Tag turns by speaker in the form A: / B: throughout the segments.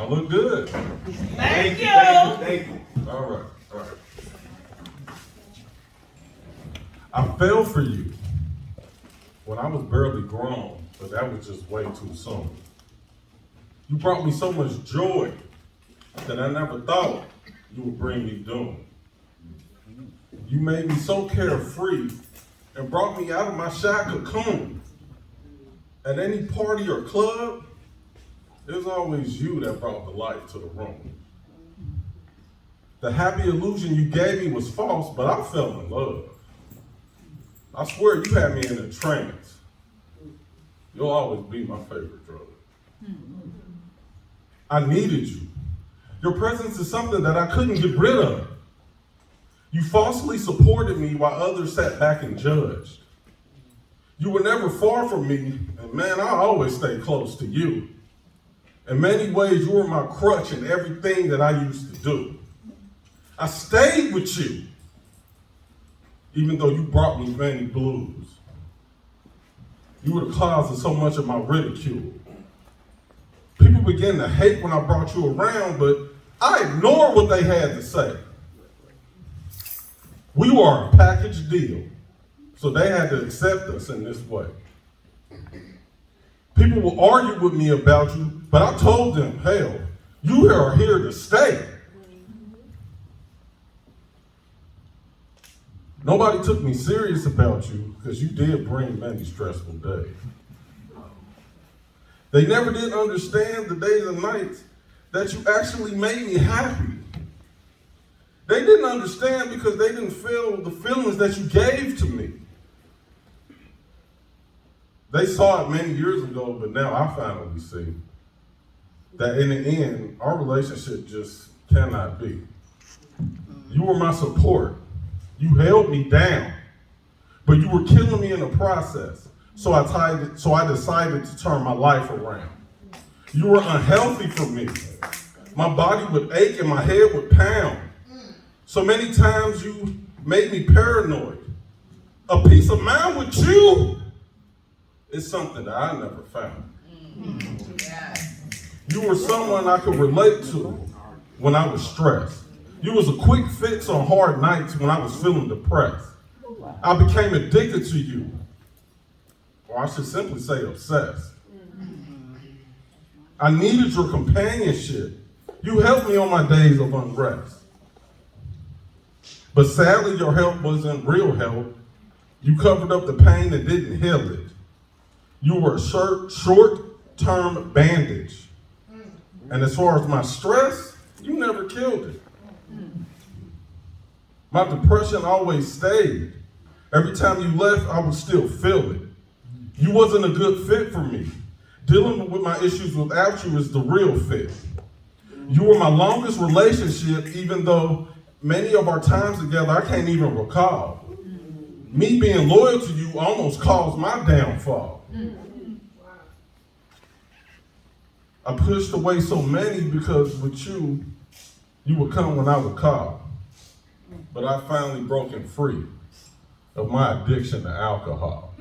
A: Y'all look good.
B: Thank you.
A: Thank you. All right. I fell for you when I was barely grown, but that was just way too soon. You brought me so much joy that I never thought you would bring me doom. You made me so carefree and brought me out of my shy cocoon. At any party or club, it was always you that brought the light to the room. The happy illusion you gave me was false, but I fell in love. I swear you had me in a trance. You'll always be my favorite drug. I needed you. Your presence is something that I couldn't get rid of. You falsely supported me while others sat back and judged. You were never far from me, and man, I always stayed close to you. In many ways, you were my crutch in everything that I used to do. I stayed with you, even though you brought me many blues. You were the cause of so much of my ridicule. People began to hate when I brought you around, but I ignored what they had to say. We were a package deal, so they had to accept us in this way. People will argue with me about you, but I told them, hell, you are here to stay. Nobody took me serious about you because you did bring many stressful days. They never did understand the days and nights that you actually made me happy. They didn't understand because they didn't feel the feelings that you gave to me. They saw it many years ago, but now I finally see that in the end, our relationship just cannot be. You were my support. You held me down, but you were killing me in the process. So I decided to turn my life around. You were unhealthy for me. My body would ache and my head would pound. So many times you made me paranoid. A peace of mind with you is something that I never found. You were someone I could relate to when I was stressed. You was a quick fix on hard nights when I was feeling depressed. I became addicted to you, or I should simply say obsessed. I needed your companionship. You helped me on my days of unrest. But sadly, your help wasn't real help. You covered up the pain and didn't heal it. You were a short-term bandage. And as far as my stress, you never killed it. My depression always stayed. Every time you left, I would still feel it. You wasn't a good fit for me. Dealing with my issues without you is the real fit. You were my longest relationship, even though many of our times together I can't even recall. Me being loyal to you almost caused my downfall. I pushed away so many because with you, you would come when I would call. But I finally broken free of my addiction to alcohol.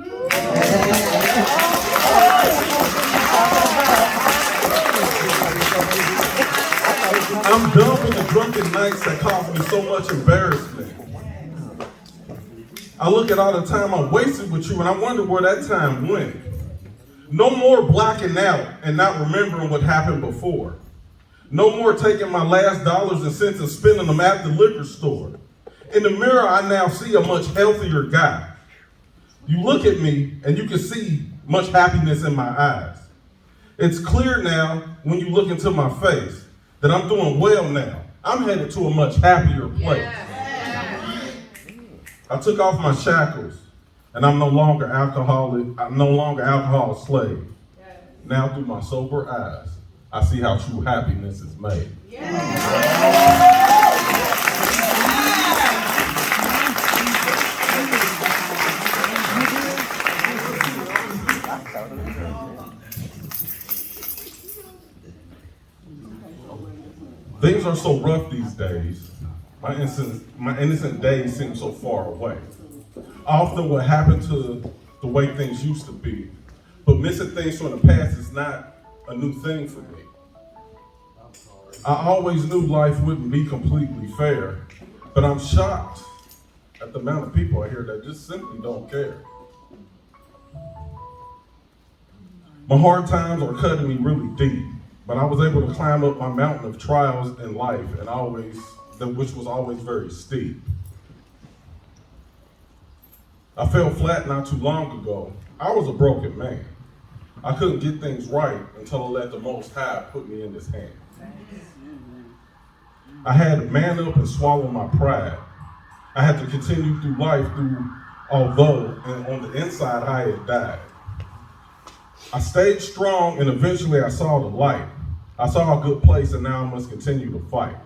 A: I'm done with the drunken nights that caused me so much embarrassment. I look at all the time I wasted with you and I wonder where that time went. No more blacking out and not remembering what happened before. No more taking my last dollars and cents and spending them at the liquor store. In the mirror, I now see a much healthier guy. You look at me and you can see much happiness in my eyes. It's clear now when you look into my face that I'm doing well now. I'm headed to a much happier place. Yeah. I took off my shackles and I'm no longer alcoholic. I'm no longer alcohol slave. Yeah. Now through my sober eyes, I see how true happiness is made. Yeah. Things are so rough these days. My innocent days seem so far away. Often what happened to the way things used to be, but missing things from the past is not a new thing for me. I always knew life wouldn't be completely fair, but I'm shocked at the amount of people out here that just simply don't care. My hard times are cutting me really deep, but I was able to climb up my mountain of trials in life, which was always very steep. I fell flat not too long ago. I was a broken man. I couldn't get things right until I let the Most High put me in His hand. I had to man up and swallow my pride. I had to continue through life although on the inside I had died. I stayed strong and eventually I saw the light. I saw a good place and now I must continue to fight.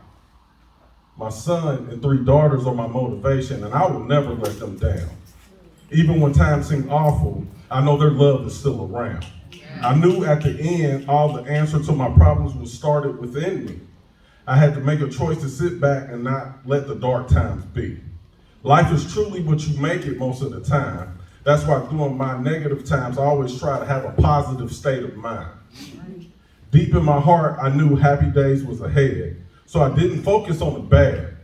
A: My son and 3 daughters are my motivation and I will never let them down. Even when times seem awful, I know their love is still around. I knew at the end all the answer to my problems was started within me. I had to make a choice to sit back and not let the dark times be. Life is truly what you make it most of the time. That's why during my negative times, I always try to have a positive state of mind. Deep in my heart, I knew happy days was ahead, so I didn't focus on the bad.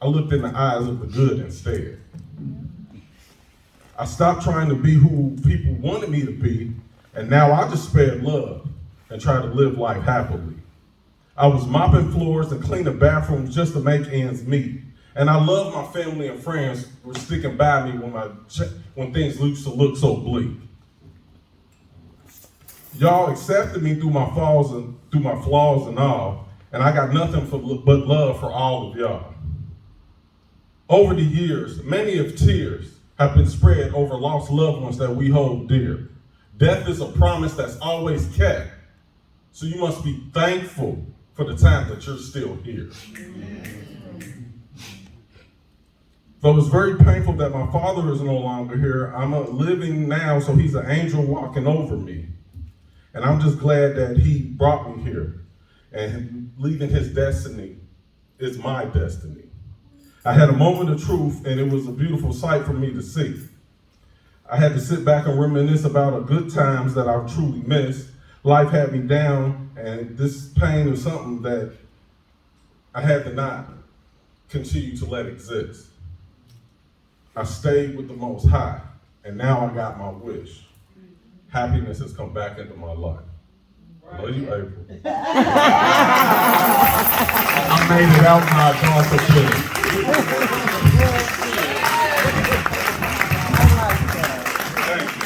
A: I looked in the eyes of the good instead. I stopped trying to be who people wanted me to be, and now I just spread love and try to live life happily. I was mopping floors and cleaning bathrooms just to make ends meet. And I love my family and friends who were sticking by me when things used to look so bleak. Y'all accepted me through my flaws and all, and I got nothing but love for all of y'all. Over the years, many of tears have been spread over lost loved ones that we hold dear. Death is a promise that's always kept, so you must be thankful for the time that you're still here. Though it's very painful that my father is no longer here, I'm living now, so he's an angel walking over me. And I'm just glad that he brought me here, and leaving his destiny is my destiny. I had a moment of truth, and it was a beautiful sight for me to see. I had to sit back and reminisce about the good times that I've truly missed. Life had me down, and this pain is something that I had to not continue to let exist. I stayed with the Most High, and now I got my wish. Happiness has come back into my life. I love you, April. I made it out, my daughter.